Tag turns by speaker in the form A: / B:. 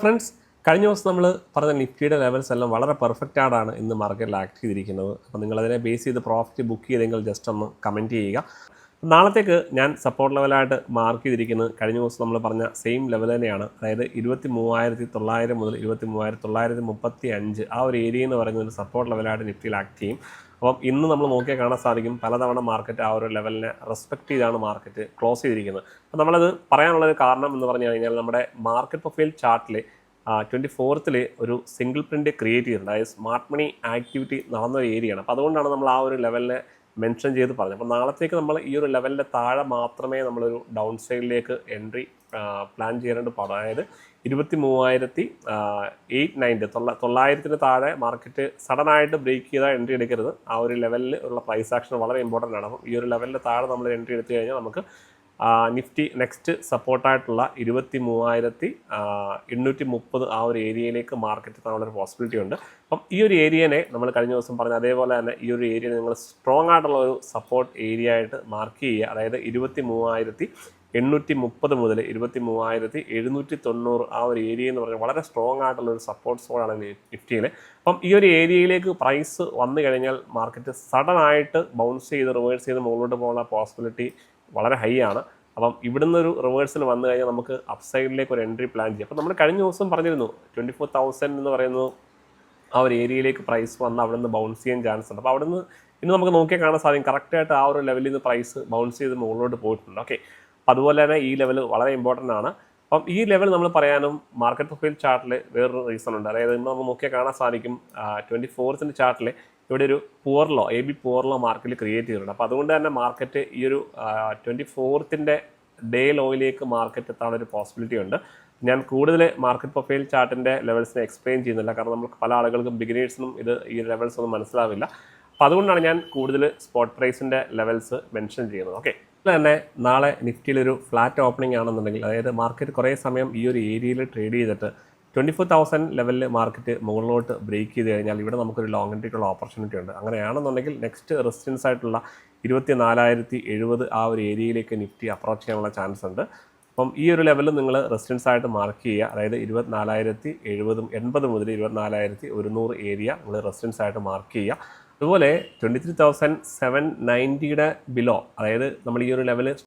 A: Friends, കഴിഞ്ഞ ദിവസം നമ്മൾ പറഞ്ഞ നിഫ്റ്റിയുടെ ലെവൽസ് എല്ലാം വളരെ പെർഫെക്റ്റ് ആയിട്ടാണ് ഇന്ന് മാർക്കറ്റിൽ ആക്ട് ചെയ്തിരിക്കുന്നത്. അപ്പോൾ നിങ്ങളതിനെ ബേസ് ചെയ്ത് പ്രോഫിറ്റ് ബുക്ക് ചെയ്തെങ്കിൽ ജസ്റ്റ് ഒന്ന് കമൻറ്റ് ചെയ്യുക. നാളത്തേക്ക് ഞാൻ സപ്പോർട്ട് ലെവലായിട്ട് മാർക്ക് ചെയ്തിരിക്കുന്നത് കഴിഞ്ഞ ദിവസം നമ്മൾ പറഞ്ഞ സെയിം ലെവൽ തന്നെയാണ്. അതായത് 23,900 മുതൽ 23,935 ആ ഒരു ഏരിയ എന്ന് പറയുന്ന ഒരു സപ്പോർട്ട് ലെവലായിട്ട് നിഫ്റ്റിയിൽ ആക്ട് ചെയ്യും. അപ്പം ഇന്ന് നമ്മൾ നോക്കിയാൽ കാണാൻ സാധിക്കും പലതവണ മാർക്കറ്റ് ആ ഒരു ലെവലിനെ റെസ്പെക്ട് ചെയ്താണ് മാർക്കറ്റ് ക്ലോസ് ചെയ്തിരിക്കുന്നത്. അപ്പോൾ നമ്മളത് പറയാനുള്ളൊരു കാരണം എന്ന് പറഞ്ഞു കഴിഞ്ഞാൽ നമ്മുടെ മാർക്കറ്റ് പ്രൊഫൈൽ ചാർട്ടിൽ 24th ഒരു സിംഗിൾ പ്രിൻ്റ് ക്രിയേറ്റ് ചെയ്തിട്ടുണ്ട്. അതായത് സ്മാർട്ട് മണി ആക്ടിവിറ്റി നടന്ന ഒരു ഏരിയയാണ്. അപ്പോൾ അതുകൊണ്ടാണ് നമ്മൾ ആ ഒരു ലെവലിനെ മെൻഷൻ ചെയ്ത് പറഞ്ഞത്. അപ്പോൾ നാളത്തേക്ക് നമ്മൾ ഈ ഒരു ലെവലിൻ്റെ താഴെ മാത്രമേ നമ്മളൊരു ഡൗൺ സൈഡിലേക്ക് എൻട്രി പ്ലാൻ ചെയ്യാനായിട്ട് പാടും. അതായത് 23,890 താഴെ മാർക്കറ്റ് സഡനായിട്ട് ബ്രേക്ക് ചെയ്താൽ എൻട്രി എടുക്കരുത്. ആ ഒരു ലെവലിൽ ഉള്ള പ്രൈസ് ആക്ഷൻ വളരെ ഇമ്പോർട്ടൻ്റ് ആണ്. അപ്പം ഈ ഒരു ലെവലിൻ്റെ താഴെ നമ്മൾ എൻട്രി എടുത്തു കഴിഞ്ഞാൽ നമുക്ക് നിഫ്റ്റി നെക്സ്റ്റ് സപ്പോർട്ടായിട്ടുള്ള 23,830 ആ ഒരു ഏരിയയിലേക്ക് മാർക്കറ്റ് എത്താനുള്ളൊരു പോസിബിലിറ്റി ഉണ്ട്. അപ്പം ഈ ഒരു ഏരിയനെ നമ്മൾ കഴിഞ്ഞ ദിവസം പറഞ്ഞ അതേപോലെ തന്നെ ഈ ഒരു ഏരിയ നിങ്ങൾ സ്ട്രോങ് ആയിട്ടുള്ള ഒരു സപ്പോർട്ട് ഏരിയ ആയിട്ട് മാർക്ക് ചെയ്യുക. അതായത് 23,830 മുതൽ 23,790 ആ ഒരു ഏരിയ എന്ന് പറഞ്ഞാൽ വളരെ സ്ട്രോങ് ആയിട്ടുള്ള ഒരു സപ്പോർട്ട് സോണാണ് നിഫ്റ്റിയിൽ. അപ്പം ഈ ഒരു ഏരിയയിലേക്ക് പ്രൈസ് വന്നു കഴിഞ്ഞാൽ മാർക്കറ്റ് സഡനായിട്ട് ബൗൺസ് ചെയ്ത് റിവേഴ്സ് ചെയ്ത് മുകളിലോട്ട് പോകാനുള്ള പോസിബിലിറ്റി വളരെ ഹൈ ആണ്. അപ്പം ഇവിടുന്ന് ഒരു റിവേഴ്സൽ വന്നു കഴിഞ്ഞാൽ നമുക്ക് അപ്സൈഡിലേക്ക് ഒരു എൻട്രി പ്ലാൻ ചെയ്യാം. അപ്പോൾ നമ്മൾ കഴിഞ്ഞ ദിവസം പറഞ്ഞിരുന്നു 24,000 എന്ന് പറയുന്നത് ആ ഒരു ഏരിയയിലേക്ക് പ്രൈസ് വന്ന് അവിടെ നിന്ന് ബൗൺസ് ചെയ്യാൻ ചാൻസ് ഉണ്ട്. അപ്പോൾ അവിടെ നിന്ന് ഇന്ന് നമുക്ക് നോക്കിയാൽ കാണാൻ സാധിക്കും കറക്റ്റായിട്ട് ആ ഒരു ലെവലിൽ നിന്ന് പ്രൈസ് ബൗൺസ് ചെയ്ത് മുകളിലോട്ട് പോയിട്ടുണ്ട്. ഓക്കെ, അപ്പോൾ അതുപോലെ തന്നെ ഈ ലെവൽ വളരെ ഇമ്പോർട്ടൻ്റ് ആണ്. അപ്പം ഈ ലെവൽ നമ്മൾ പറയാനും മാർക്കറ്റ് പ്രൊഫൈൽ ചാർട്ടിൽ വേറൊരു റീസൺ ഉണ്ട്. അതായത് ഇന്ന് നമ്മൾ നോക്കിയാൽ കാണാൻ സാധിക്കും 24th ചാർട്ടിൽ ഇവിടെ ഒരു poor low AB poor low മാർക്കറ്റിൽ ക്രിയേറ്റ് ചെയ്തിട്ടുണ്ട്. അപ്പോൾ അതുകൊണ്ട് തന്നെ മാർക്കറ്റ് ഈ ഒരു 24th ഡേ ലോയിലേക്ക് മാർക്കറ്റ് എത്താനൊരു പോസിബിലിറ്റി ഉണ്ട്. ഞാൻ കൂടുതൽ മാർക്കറ്റ് പ്രൊഫൈൽ ചാർട്ടിൻ്റെ ലെവൽസിനെ എക്സ്പ്ലെയിൻ ചെയ്യുന്നില്ല, കാരണം നമുക്ക് പല ആളുകൾക്കും ബിഗിനേഴ്സിനും ഈ ലെവൽസ് ഒന്നും മനസ്സിലാവില്ല. അപ്പോൾ അതുകൊണ്ടാണ് ഞാൻ കൂടുതൽ സ്പോട്ട് പ്രൈസിൻ്റെ ലെവൽസ് മെൻഷൻ ചെയ്യുന്നത്. ഓക്കെ, അതുപോലെ തന്നെ നാളെ നിഫ്റ്റിയിലൊരു ഫ്ലാറ്റ് ഓപ്പണിംഗ് ആണെന്നുണ്ടെങ്കിൽ, അതായത് മാർക്കറ്റ് കുറേ സമയം ഈ ഒരു ഏരിയയിൽ ട്രേഡ് ചെയ്തിട്ട് 24,000 ലെവലിൽ മാർക്കറ്റ് മുകളിലോട്ട് ബ്രേക്ക് ചെയ്ത് കഴിഞ്ഞാൽ ഇവിടെ നമുക്കൊരു ലോങ് എൻട്രിക്കുള്ള ഓപ്പർച്യൂണിറ്റി ഉണ്ട്. അങ്ങനെയാണെന്നുണ്ടെങ്കിൽ നെക്സ്റ്റ് റെസിസ്റ്റൻസ് ആയിട്ടുള്ള 24,070 ആ ഒരു ഏരിയയിലേക്ക് നിഫ്റ്റി അപ്രോച്ച് ചെയ്യാനുള്ള ചാൻസ് ഉണ്ട്. അപ്പം ഈ ഒരു ലെവലിൽ നിങ്ങൾ റെസിസ്റ്റൻസ് ആയിട്ട് മാർക്ക് ചെയ്യുക. അതായത് 24,080 മുതൽ 24,100 ഏരിയ നിങ്ങൾ റെസിസ്റ്റൻസ് ആയിട്ട് മാർക്ക് ചെയ്യുക. അതുപോലെ 23,790 ബിലോ, അതായത് നമ്മൾ ഈ ഒരു ലെവൽ